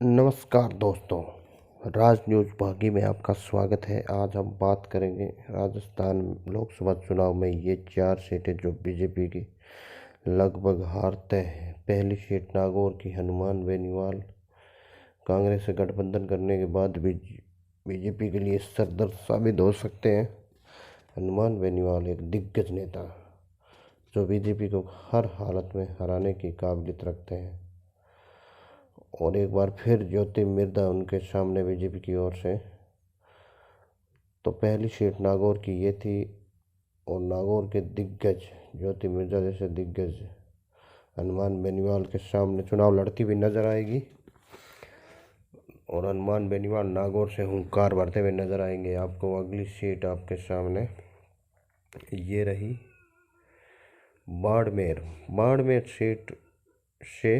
नमस्कार दोस्तों, राज न्यूज़ भागी में आपका स्वागत है। आज हम बात करेंगे राजस्थान लोकसभा चुनाव में ये 4 सीटें जो बीजेपी की लगभग हार तय है। पहली सीट नागौर की हनुमान बेनीवाल कांग्रेस से गठबंधन करने के बाद भी बीजेपी के लिए सरदर्द साबित हो सकते हैं। हनुमान बेनीवाल एक दिग्गज नेता जो बीजेपी को हर हालत में हराने की काबिलियत रखते हैं और एक बार फिर ज्योति मिर्धा उनके सामने बीजेपी की ओर से। तो पहली सीट नागौर की ये थी और नागौर के दिग्गज ज्योति मिर्धा जैसे दिग्गज हनुमान बेनीवाल के सामने चुनाव लड़ती हुई नजर आएगी और हनुमान बेनीवाल नागौर से हुंकार भरते हुए नजर आएंगे। आपको अगली सीट आपके सामने ये रही बाड़मेर सीट से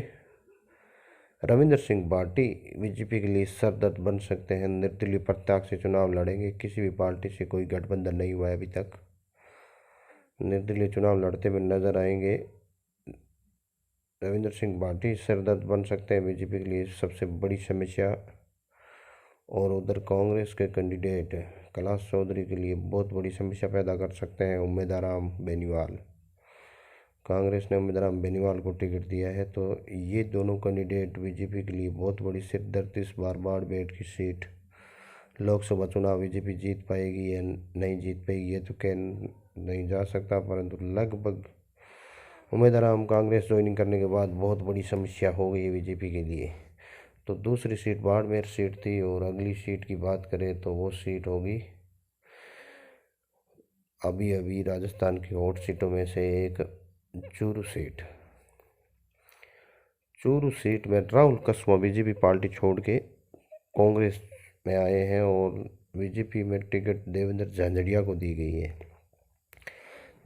रविंद्र सिंह बाटी बीजेपी के लिए सरदर्द बन सकते हैं। निर्दलीय प्रत्याशी से चुनाव लड़ेंगे। किसी भी पार्टी से कोई गठबंधन नहीं हुआ है अभी तक। निर्दलीय चुनाव लड़ते हुए नजर आएंगे। रविंद्र सिंह बाटी सरदर्द बन सकते हैं बीजेपी के लिए सबसे बड़ी समस्या। और उधर कांग्रेस के कैंडिडेट कैलाश चौधरी के लिए बहुत बड़ी समस्या पैदा कर सकते हैं उम्मीदराम बेनीवाल। कांग्रेस ने उम्मीदराम बेनीवाल को टिकट दिया है, तो ये दोनों कैंडिडेट बीजेपी के लिए बहुत बड़ी सिरदर्द। इस बार बाड़मेर की सीट लोकसभा चुनाव बीजेपी जीत पाएगी या नहीं जीत पाएगी ये तो कह नहीं जा सकता, परंतु लगभग उम्मीदराम कांग्रेस ज्वाइनिंग करने के बाद बहुत बड़ी समस्या हो गई है बीजेपी के लिए। तो दूसरी सीट बाड़मेर सीट थी और अगली सीट की बात करें तो वो सीट होगी अभी राजस्थान की हॉट सीटों में से एक चूरू सीट में राहुल कसवा बीजेपी पार्टी छोड़ के कांग्रेस में आए हैं और बीजेपी में टिकट देवेंद्र झांझड़िया को दी गई है,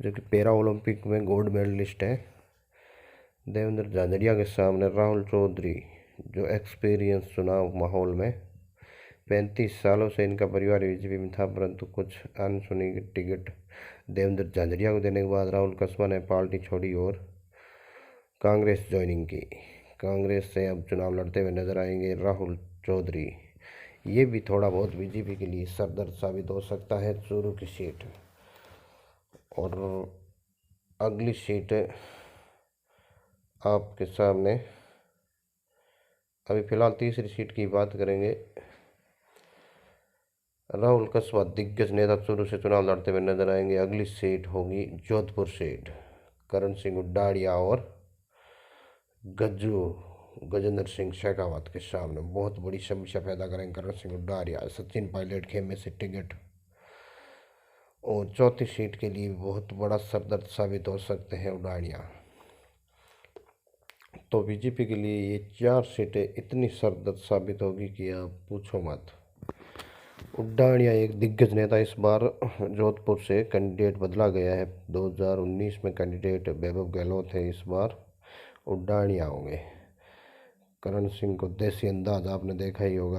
जो कि पैरा ओलंपिक में गोल्ड मेडलिस्ट है। देवेंद्र झांझड़िया के सामने राहुल चौधरी जो एक्सपीरियंस चुनाव माहौल में 35 सालों से इनका परिवार बीजेपी में था, परंतु कुछ अनसुनी टिकट देवेंद्र झांझड़िया को देने के बाद राहुल कसवा ने पार्टी छोड़ी और कांग्रेस ज्वाइनिंग की। कांग्रेस से अब चुनाव लड़ते हुए नजर आएंगे राहुल चौधरी। ये भी थोड़ा बहुत बीजेपी के लिए सरदर्द साबित हो सकता है चूरू की सीट। और अगली सीट आपके सामने अभी फिलहाल तीसरी सीट की बात करेंगे। राहुल कसवा दिग्गज नेता चूरू से चुनाव लड़ते हुए नजर आएंगे। अगली सीट होगी जोधपुर सीट, करण सिंह उड्डाड़िया और गजेंद्र सिंह शेखावत के सामने बहुत बड़ी समस्या पैदा करेंगे करण सिंह उड्डाड़िया। सचिन पायलट खेमे से टिकट और चौथी सीट के लिए बहुत बड़ा सरदर्द साबित हो सकते हैं उड्डाड़िया। तो बीजेपी के लिए ये 4 सीटें इतनी सरदर्द साबित होगी कि आप पूछो मत। उड्डाड़िया एक दिग्गज नेता, इस बार जोधपुर से कैंडिडेट बदला गया है। 2019 में कैंडिडेट वैभव गहलोत है, इस बार उड्डाड़िया होंगे। करण सिंह को देसी अंदाज आपने देखा ही होगा।